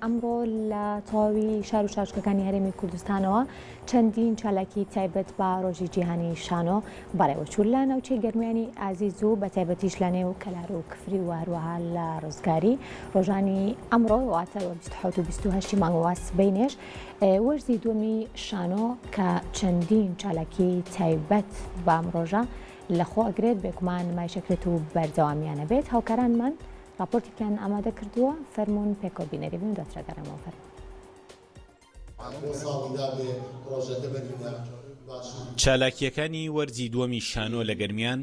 ئەمڕۆ لە تەواوی شار و شارچکەکانی هەرێمی کوردستانەوە چەندین چالاکی تایبەت بە ڕۆژی جیهانی شانۆ بەڕێوەچوو لە ناوچەی گەرمیانی ئازیز و بە تایبەتیش لە نێو کەلار و کفری و هەروەها لە ڕزگاری ڕۆژانی ئەمڕۆ واتە 27 و 28 مانگەوە سبەینێش وەرزی دووەمی شانۆ کە چەندین چالاکی تایبەت بە ئەم ڕۆژە لەخۆ ئەگرێت بێگومان نمایشەکرێت و بەردەوامیانە بێت. هاوکارانمان راپۆرتێکیان ئامادە کردووە، فەرموون پێکەوە بینەری بن دواتر ئەگەڕێمەوە فەرموون. چالاکیەکانی وەرزی دووەمی شانۆ لە گەرمیان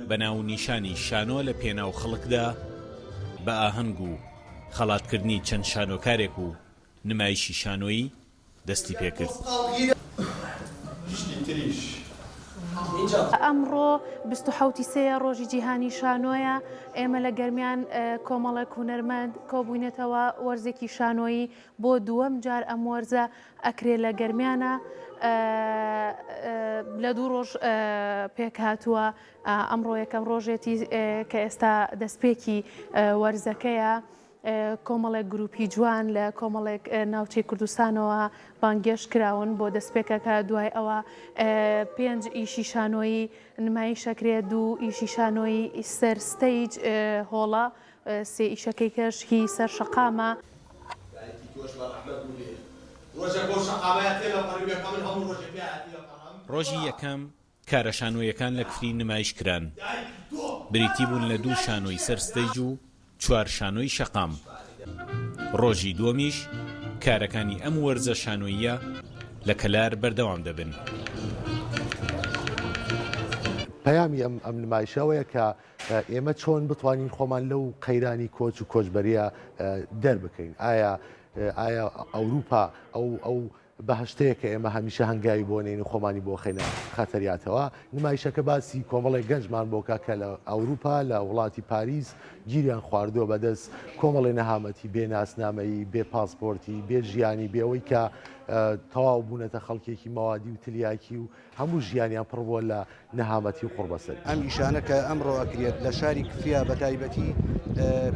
بە ناو نیشانی شانۆ لە پێناو خەڵکدا بە ئاهەنگ و خەڵاتکردنی چەند شانۆکارێک و نمایشی شانۆیی دەستی پێکرد. ئەمڕۆ 27 سێ ڕۆژی جیهانی شانۆیە. ئێمە لە گەرمیان کۆمەڵێک هونەرمەند کۆبووینەتەوە وەرزێکی شانۆیی بۆ دووەم جار ئەم وەرزە ئەکرێ لە گەرمیانە. لە دوو ڕۆژ پێک هاتووە. ئەمڕۆ یەکەم ڕۆژێتی کە ئێستا دەستپێکی وەرزەکەیە. کۆمەڵێک گروپی جوان لە کۆمەڵێک ناوچەی کوردستانەوە بانگێش کراون بۆ دەستپێکەکە. دوای ئەوە 5 ئیشی شانۆیی نمایشەکرێت، 2 ئیشی شانۆیی سەر ستەیج هۆڵە، 3 ئیشەکەی کەش هی سەر شەقامە. ڕۆژی یەکەم کارە شانۆیەکان لە کفری نمایش کران، بریتی بوون لە 2 شانۆی سەر ستەیج و 4 شانۆی شەقام. ڕۆژی دووەمیش کارەکانی ئەم وەرزە شانۆییە لە کەلار بەردەوام دەبن. پەیامی ئەم نمایشەوەیە کە ئێمە چۆن بتوانین خۆمان لەو قەیرانی کۆچ و کۆچبەریە دەربکەین. ئایا ئەوروپا ئەو بەهشتەیە کە ئێمە هەمیشە هەنگاوی بۆ نین و خۆمانی بۆ خەینە خەتەریاتەوە. نمایشەکە باسی کۆمەڵی گەنجمان بۆکە کە لە ئەوروپا لە وڵاتی پاریس گیریان خواردووە بەدەست کۆمەڵی نەهامەتی بێ ناسنامەیی، بێ پاسپۆرتی، بێ ژیانی، بێەوەی کە تەواو بوونەتە خەڵکێکی مەوادی و تلیاکی و هەموو ژیانیان پڕ بووە لە نەهامەتی و قوڕبەسەر. ئەم ئیشانە کە ئەمڕۆ ئەکرێت لە شاری کفیا بە تایبەتی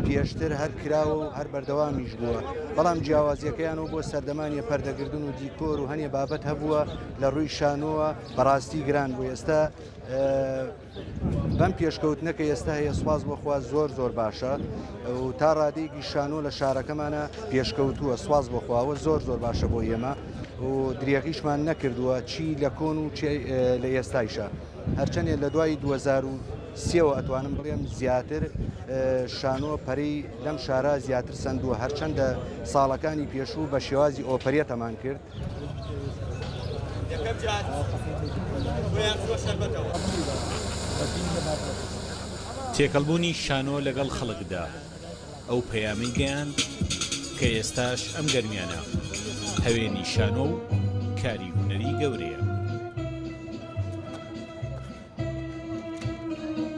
پێشتر هەر کراوە و هەر بەردەوامیش بووە، بەڵام جیاوازیەکەیان و بۆ سەردەمانی پەردەگردن و دیکۆر و هەنێ بابەت هەبووە لە ڕووی شانۆوە بەڕاستی گران بوو. ئێستا بەم پێشکەوتنەکە ئێستا هەیە سواز بۆخوا زۆر باشە و تا ڕادەیەکی شانۆ لە شارەکەمانە پێشکەوتووە. سواز بۆخواوە زۆر باشە بۆ ئێمە و درێغیشمان نەکردووە چی لە کۆن و لە ئێستایشە. هەرچەندێک لە دوای 2023ەوە ئەتوانم بڵێم زیاتر شانۆ پەرەی لەم شارە زیاتر سندووە، هەرچەندە ساڵەکانی پێشوو بە شێوازی ئۆپەرێتەمان کرد. تێکەڵبوونی شانۆ لەگەڵ خەڵکدا ئەو پەیامی گەیان کە ئێستاش ئەم گەرمیانە هەوێنی شانۆ و کاری هونەری گەورەیە.